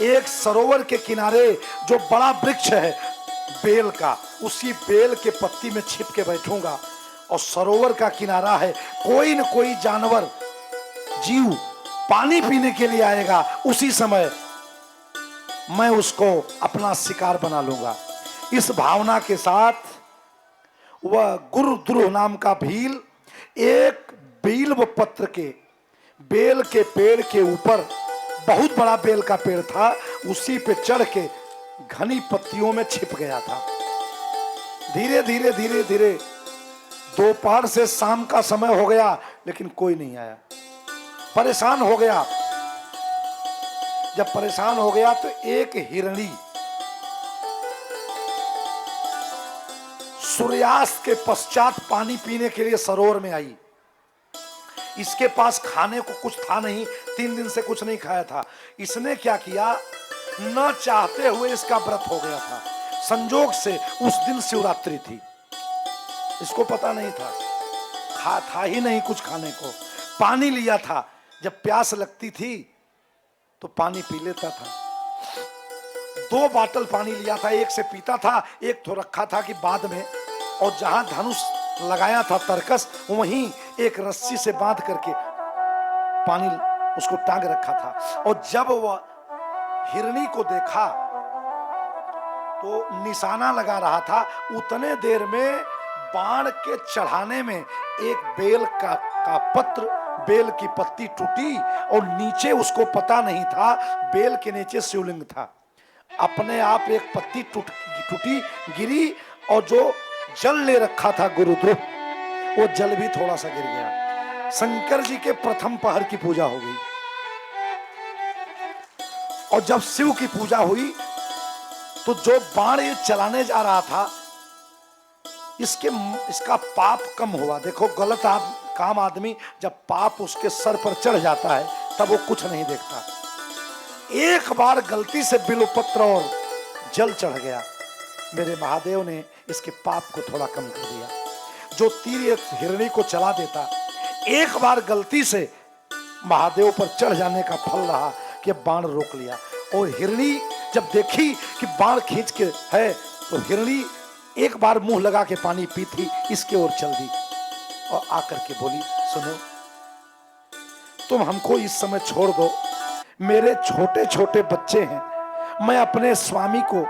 एक सरोवर के किनारे जो बड़ा वृक्ष है बेल का, उसी बेल के पत्ती में छिप के बैठूंगा और सरोवर का किनारा है, कोई न कोई जानवर जीव पानी पीने के लिए आएगा, उसी समय मैं उसको अपना शिकार बना लूंगा। इस भावना के साथ वह गुरुद्रोह नाम का भील एक बिल्व पत्र के बेल के पेड़ के ऊपर, बहुत बड़ा बेल का पेड़ था, उसी पे चढ़ के घनी पत्तियों में छिप गया था। धीरे धीरे धीरे धीरे दोपहर से शाम का समय हो गया, लेकिन कोई नहीं आया। परेशान हो गया। जब परेशान हो गया तो एक हिरणी सूर्यास्त के पश्चात पानी पीने के लिए सरोवर में आई। इसके पास खाने को कुछ था नहीं, 3 दिन से कुछ नहीं खाया था। इसने क्या किया, न चाहते हुए इसका व्रत हो गया था। संजोग से उस दिन शिवरात्रि थी, इसको पता नहीं था, था ही नहीं कुछ खाने को। पानी लिया था, जब प्यास लगती थी तो पानी पी लेता था। 2 बाटल पानी लिया था, एक से पीता था, एक तो रखा था कि बाद में। और जहां धनुष लगाया था तरकस, वहीं एक रस्सी से बांध करके पानी उसको टांग रखा था। और जब वह हिरणी को देखा तो निशाना लगा रहा था, उतने देर में बाण के चढ़ाने में एक बेल का पत्र, बेल की पत्ती टूटी और नीचे उसको पता नहीं था, बेल के नीचे शिवलिंग था। अपने आप एक पत्ती टूटी गिरी और जो जल ले रखा था गुरुद्रोह, वो जल भी थोड़ा सा गिर गया। शंकर जी के प्रथम पहर की पूजा हो गई। और जब शिव की पूजा हुई तो जो बाण ये चलाने जा रहा था, इसका पाप कम हुआ। देखो, गलत काम आदमी जब पाप उसके सर पर चढ़ जाता है तब वो कुछ नहीं देखता। एक बार गलती से बिल्वपत्र और जल चढ़ गया, मेरे महादेव ने इसके पाप को थोड़ा कम कर दिया। जो तीर हिरणी को चला देता, एक बार गलती से महादेव पर चढ़ जाने का फल रहा कि बाण रोक लिया। और हिरणी जब देखी कि बाण खींच के है, तो हिरणी एक बार मुंह लगा के पानी पी थी, इसके ओर चल दी और आकर के बोली, सुनो, तुम हमको इस समय छोड़ दो, मेरे छोटे छोटे बच्चे हैं, मैं अपने स्वामी को,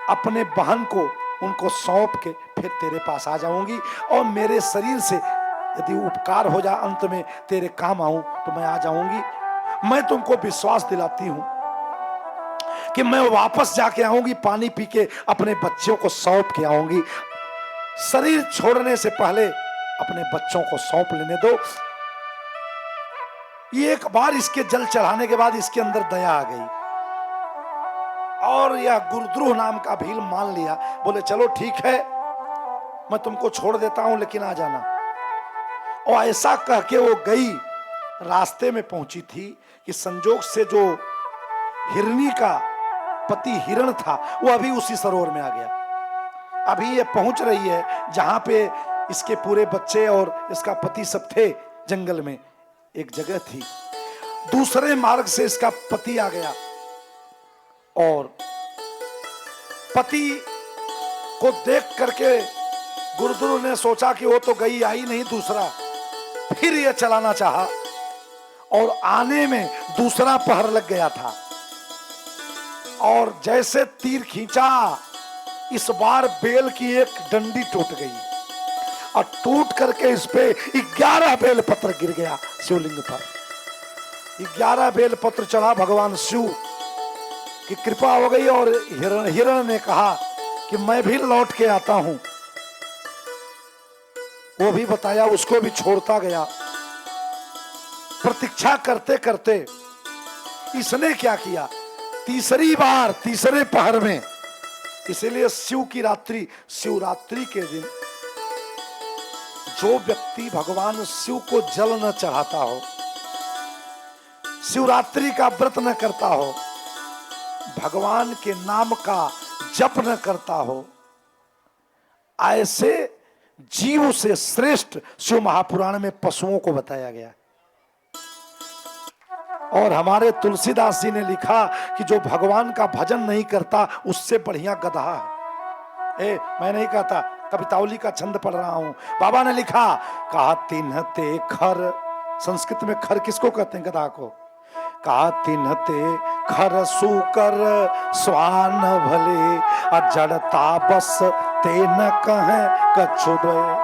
अपने बहन को, उनको सौंप के फिर तेरे पास आ जाऊंगी और मेरे शरीर से यदि उपकार हो जाए, अंत में तेरे काम आऊं तो मैं आ जाऊंगी। मैं तुमको विश्वास दिलाती हूं कि मैं वापस जाके आऊंगी, पानी पी के अपने बच्चों को सौंप के आऊंगी। शरीर छोड़ने से पहले अपने बच्चों को सौंप लेने दो। एक बार इसके जल चढ़ाने के बाद इसके अंदर दया आ गई और यह गुरुद्रोह नाम का भील मान लिया। बोले, चलो ठीक है, मैं तुमको छोड़ देता हूं, लेकिन आ जाना। और ऐसा कह के वो गई। रास्ते में पहुंची थी कि संजोग से जो हिरणी का पति हिरण था, वो अभी उसी सरोवर में आ गया। अभी ये पहुंच रही है जहां पे इसके पूरे बच्चे और इसका पति सब थे। जंगल में एक जगह थी, दूसरे मार्ग से इसका पति आ गया और पति को देख करके गुरुद्रोह ने सोचा कि वो तो गई, आई नहीं दूसरा। फिर ये चलाना चाहा और आने में दूसरा पहर लग गया था और जैसे तीर खींचा, इस बार बेल की एक डंडी टूट गई और टूट करके इस पे 11 बेल पत्र गिर गया शिवलिंग पर। 11 बेल पत्र चढ़ा, भगवान शिव की कृपा हो गई और हिरण ने कहा कि मैं भी लौट के आता हूं। वो भी बताया, उसको भी छोड़ता गया। प्रतीक्षा करते करते इसने क्या किया, तीसरी बार तीसरे पहर में, इसीलिए शिव की रात्रि, शिवरात्रि के दिन जो व्यक्ति भगवान शिव को जल न चढ़ाता हो, शिवरात्रि का व्रत न करता हो, भगवान के नाम का जप न करता हो, ऐसे जीव से श्रेष्ठ शिव महापुराण में पशुओं को बताया गया। और हमारे तुलसीदास जी ने लिखा कि जो भगवान का भजन नहीं करता उससे बढ़िया गधा है। मैं नहीं कहता, कवितावली का छंद पढ़ रहा हूं। बाबा ने लिखा, कहा तिन्हते खर, संस्कृत में खर किसको कहते हैं? गधा को। कहा तिन्हते खर सूकर स्वान भले, अजड़ता बस ते न कहे कछु द्वय।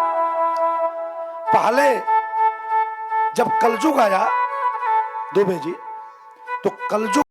पहले जब कलयुग आया दुबे जी, तो कलयुग